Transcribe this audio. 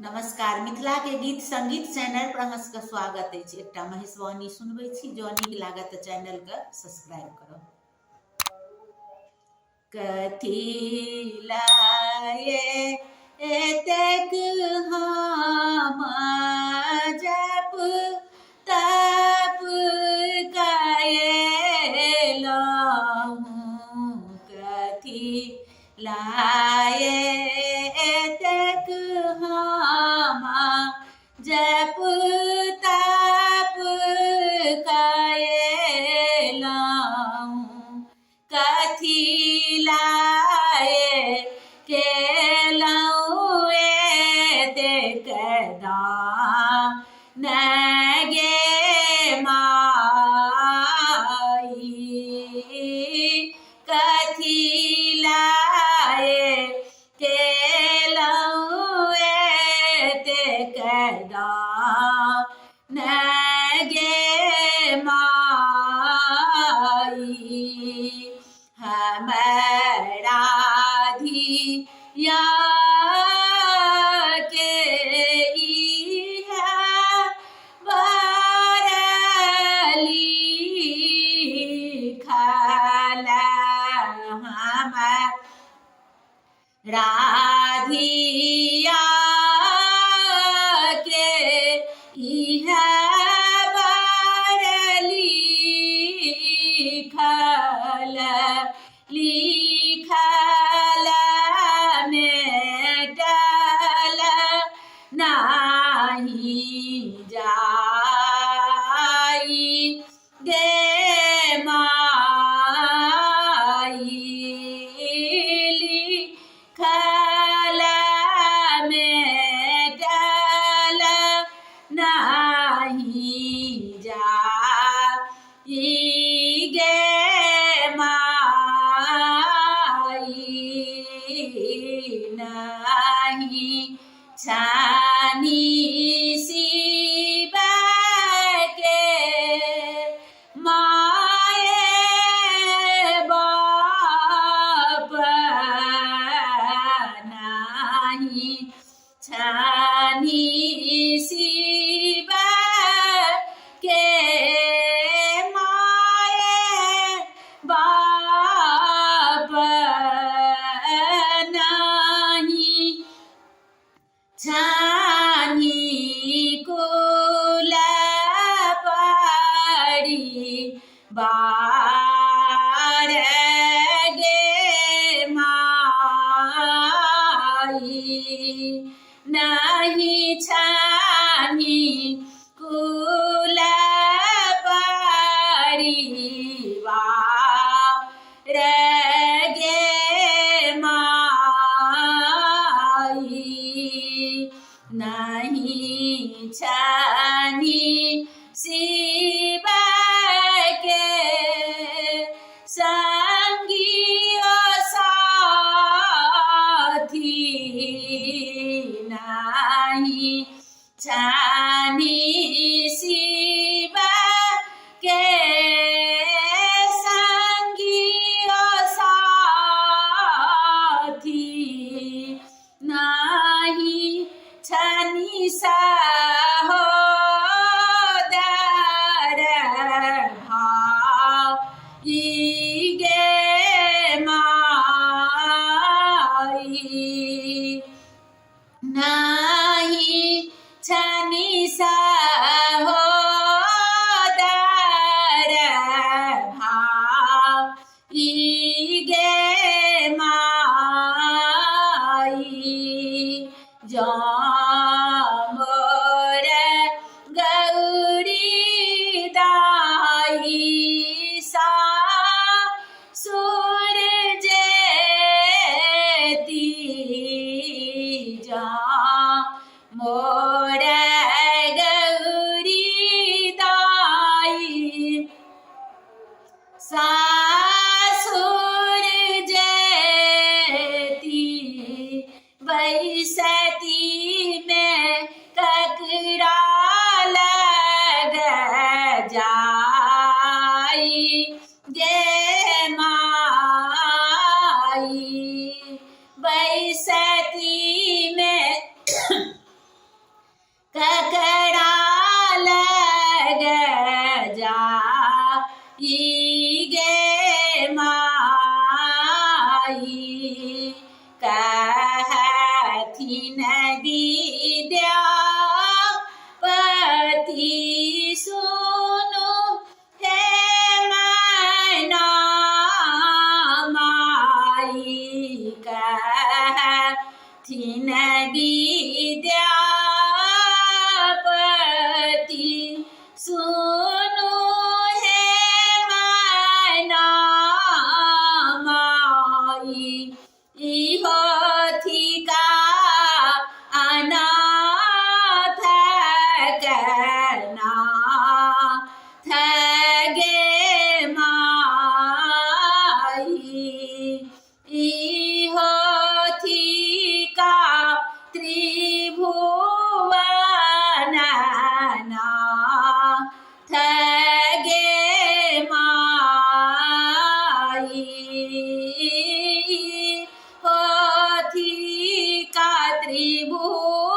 नमस्कार। मिथिला के गीत संगीत चैनल पर अहाँ सबके स्वागत अछि। एकटा महिषवाणी सुनबै छी, जँ नीक लागत तऽ चैनल के सब्सक्राइब करब। कथी लाए एतेक हम जप तप कएलहुँ, कथी लाए एतेक हम जप तप कएलहुँ, कथी लाए केलहुँ एतेक दान गे माई, कथी लाए केलहुँ एतेक दान गे माई, हमरा धिया के इहे बर लिखल, हमरा धिया के इहे बर लिखल, लिखल मेटल नाही जाई गे माई, लिखल मेटल नाही जाई गे माई, नाही छानी शिव के माए बाप, नाही छानी शिव के माए बाप, नाही छानी कुल परिवार गे माई, नहीं छानी कुल परिवार गे माई, नहीं छानी शिव के संगियो साथी, नहीं छानी शिव के संगियो साथी, नाही छानी सहोदर भाई गे माई, नाही छानी सहोदर भाई गे माई, मोर गौरी दाई सासुर जेती, मोर गौरी दाई सासुर जेती, बैसती में ककरा लग जाई गे माई, बैसती में विद्यापति सुनु हे मैना माई कहथिन विद्यापति सुनु हे मैना माई इहो थिका अनाथ कहना थगे माई इहो थिका त्रिभुवन थगे माई होथिका त्रिभुवन